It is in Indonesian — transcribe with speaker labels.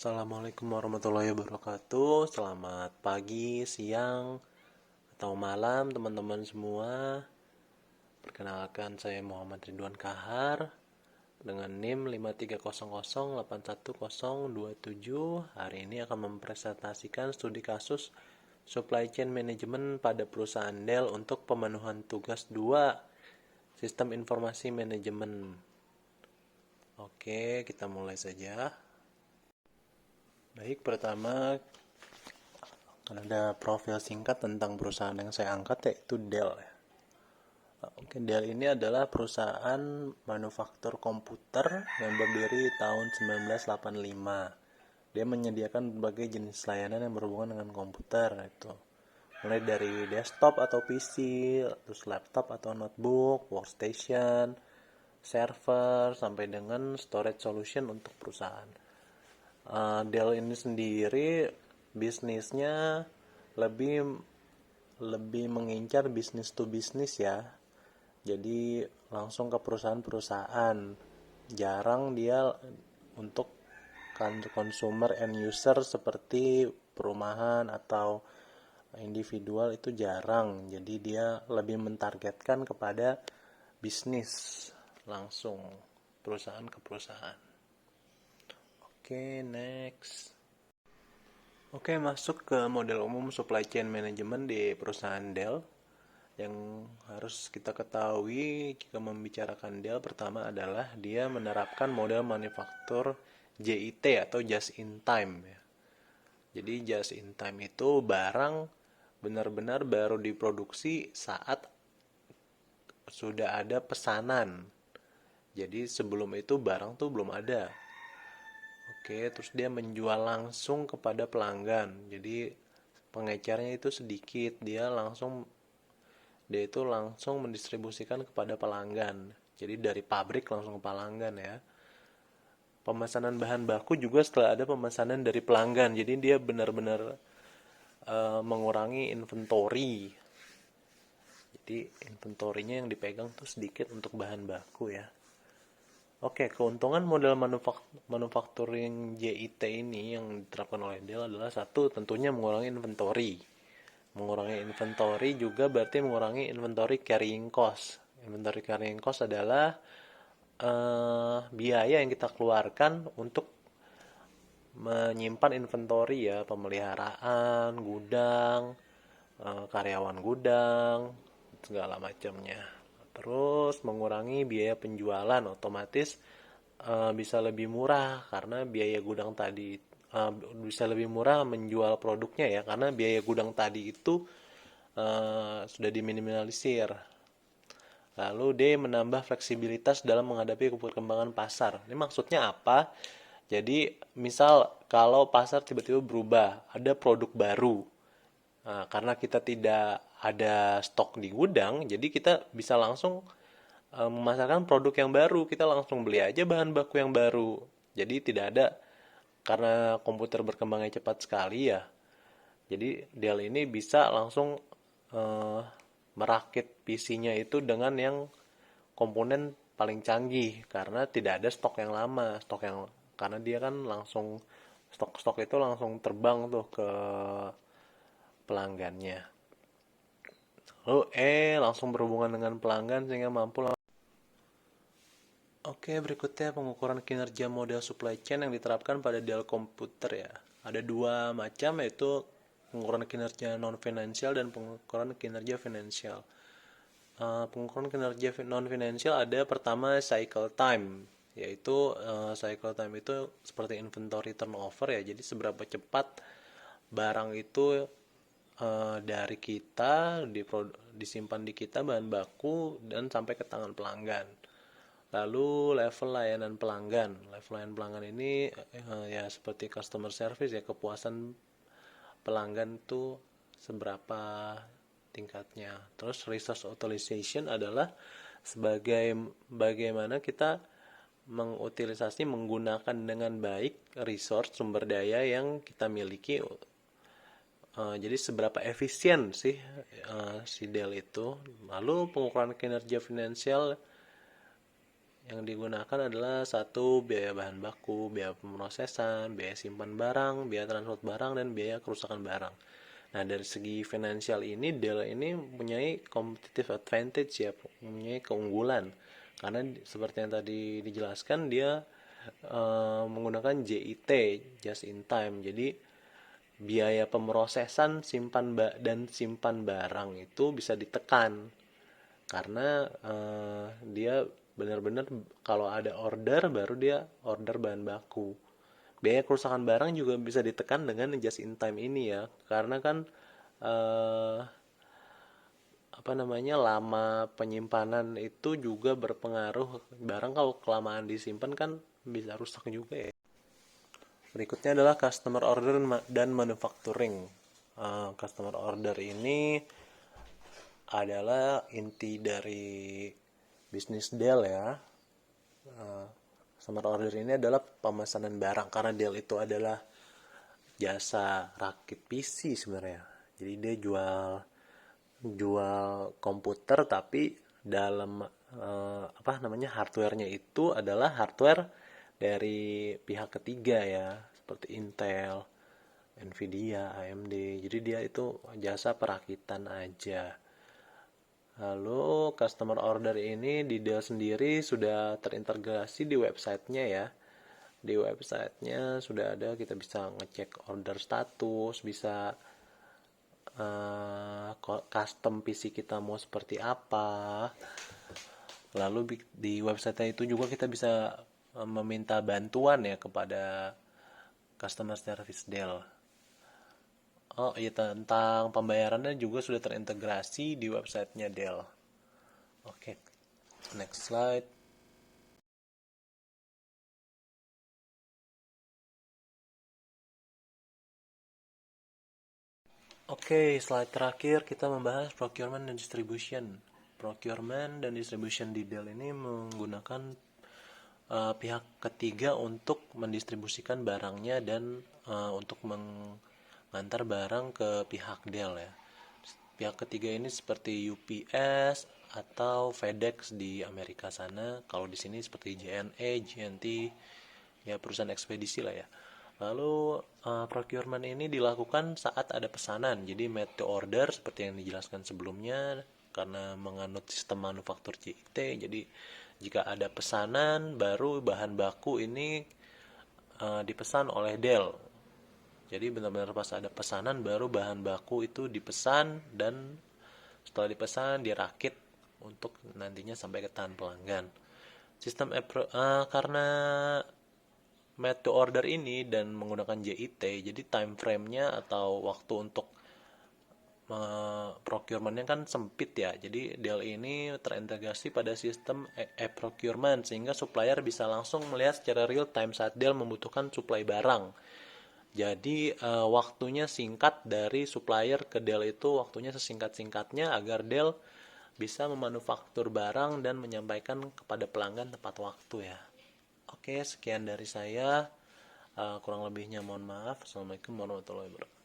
Speaker 1: Assalamualaikum warahmatullahi wabarakatuh. Selamat pagi, siang, atau malam teman-teman semua. Perkenalkan, saya Muhammad Ridwan Kahar dengan NIM 53008107. Hari ini akan mempresentasikan studi kasus Supply Chain Management pada perusahaan Dell untuk pemenuhan tugas 2 Sistem Informasi Manajemen. Oke, kita mulai saja. Baik, pertama ada profil singkat tentang perusahaan yang saya angkat, yaitu Dell. Oke, Dell ini adalah perusahaan manufaktur komputer yang berdiri tahun 1985. Dia menyediakan berbagai jenis layanan yang berhubungan dengan komputer, itu mulai dari desktop atau PC, terus laptop atau notebook, workstation, server, sampai dengan storage solution untuk perusahaan. Dell ini sendiri bisnisnya lebih lebih mengincar bisnis to bisnis ya. Jadi langsung ke perusahaan-perusahaan. Jarang dia untuk consumer end user seperti perumahan atau individual, itu jarang. Jadi dia lebih mentargetkan kepada bisnis langsung, perusahaan ke perusahaan. Oke, next. Oke, masuk ke model umum supply chain management di perusahaan Dell. Yang harus kita ketahui jika membicarakan Dell, pertama adalah dia menerapkan model manufaktur JIT atau just in time ya. Jadi just in time itu barang benar-benar baru diproduksi saat sudah ada pesanan. Jadi sebelum itu barang tuh belum ada. Oke, terus dia menjual langsung kepada pelanggan. Jadi pengecernya itu sedikit, dia itu langsung mendistribusikan kepada pelanggan. Jadi dari pabrik langsung ke pelanggan ya. Pemesanan bahan baku juga setelah ada pemesanan dari pelanggan. Jadi dia benar-benar mengurangi inventory. Jadi inventorinya yang dipegang tuh sedikit untuk bahan baku ya. Oke, keuntungan model manufacturing JIT ini yang diterapkan oleh Dell adalah satu, tentunya mengurangi inventory. Mengurangi inventory juga berarti mengurangi inventory carrying cost. Inventory carrying cost adalah biaya yang kita keluarkan untuk menyimpan inventory ya, pemeliharaan, gudang, karyawan gudang, segala macamnya. Terus mengurangi biaya penjualan, otomatis bisa lebih murah karena biaya gudang tadi bisa lebih murah menjual produknya ya, karena biaya gudang tadi itu sudah diminimalisir. Lalu D, menambah fleksibilitas dalam menghadapi perkembangan pasar. Ini maksudnya apa? Jadi misal kalau pasar tiba-tiba berubah, ada produk baru. Nah, karena kita tidak ada stok di gudang, jadi kita bisa langsung memasarkan produk yang baru. Kita langsung beli aja bahan baku yang baru. Jadi tidak ada, karena komputer berkembangnya cepat sekali ya. Jadi Dell ini bisa langsung merakit PC-nya itu dengan yang komponen paling canggih karena tidak ada stok yang lama, karena dia kan langsung stok itu langsung terbang tuh ke pelanggannya. Lalu langsung berhubungan dengan pelanggan sehingga mampu. Oke, berikutnya pengukuran kinerja model supply chain yang diterapkan pada Dell komputer ya. Ada dua macam, yaitu pengukuran kinerja non-finansial dan pengukuran kinerja finansial. Pengukuran kinerja non-finansial ada pertama cycle time, yaitu cycle time itu seperti inventory turnover ya. Jadi seberapa cepat barang itu dari kita disimpan di kita bahan baku dan sampai ke tangan pelanggan. Lalu level layanan pelanggan. Level layanan pelanggan ini ya seperti customer service ya, kepuasan pelanggan itu seberapa tingkatnya. Terus resource utilization adalah bagaimana kita menggunakan dengan baik resource sumber daya yang kita miliki. Jadi seberapa efisien sih si Dell itu. Lalu pengukuran kinerja finansial Yang digunakan adalah satu, biaya bahan baku, biaya pemrosesan, biaya simpan barang, biaya transport barang, dan biaya kerusakan barang. Nah, dari segi finansial ini, Dell ini mempunyai competitive advantage ya, mempunyai keunggulan. Karena seperti yang tadi dijelaskan, dia menggunakan JIT, just in time. Jadi, biaya pemrosesan dan simpan barang itu bisa ditekan. Karena dia benar-benar kalau ada order, baru dia order bahan baku. Biaya kerusakan barang juga bisa ditekan dengan just in time ini ya, karena kan eh, apa namanya, lama penyimpanan itu juga berpengaruh. Barang kalau kelamaan disimpan kan bisa rusak juga ya. Berikutnya adalah customer order dan manufacturing. Customer order ini adalah inti dari bisnis Dell ya. Customer order ini adalah pemesanan barang, karena Dell itu adalah jasa rakit PC sebenarnya. Jadi dia jual jual komputer, tapi dalam apa namanya, hardwarenya itu adalah hardware dari pihak ketiga ya, seperti Intel, Nvidia, AMD. Jadi dia itu jasa perakitan aja. Lalu customer order ini di Dell sendiri sudah terintegrasi di websitenya ya. Di websitenya sudah ada, kita bisa ngecek order status, bisa custom PC kita mau seperti apa. Lalu di website itu juga kita bisa meminta bantuan ya kepada customer service Dell. Oh iya, tentang pembayarannya juga sudah terintegrasi di websitenya Dell. Oke, next slide. Oke, slide terakhir kita membahas procurement dan distribution. Procurement dan distribution di Dell ini menggunakan pihak ketiga untuk mendistribusikan barangnya dan untuk mengantar barang ke pihak Dell ya. Pihak ketiga ini seperti UPS atau FedEx di Amerika sana. Kalau di sini seperti JNE, JNT, ya perusahaan ekspedisi lah ya. Lalu procurement ini dilakukan saat ada pesanan. Jadi made to order seperti yang dijelaskan sebelumnya, karena menganut sistem manufaktur CIT. Jadi jika ada pesanan, baru bahan baku ini dipesan oleh Dell. Jadi benar-benar pas ada pesanan, baru bahan baku itu dipesan, dan setelah dipesan dirakit untuk nantinya sampai ke tangan pelanggan. Sistem karena made to order ini dan menggunakan JIT, jadi time frame-nya atau waktu untuk procurementnya kan sempit ya. Jadi Dell ini terintegrasi pada sistem e-procurement, sehingga supplier bisa langsung melihat secara real time saat Dell membutuhkan suplai barang. Jadi waktunya singkat dari supplier ke Dell itu, waktunya sesingkat-singkatnya agar Dell bisa memanufaktur barang dan menyampaikan kepada pelanggan tepat waktu ya. Oke, sekian dari saya. Kurang lebihnya mohon maaf. Assalamualaikum warahmatullahi wabarakatuh.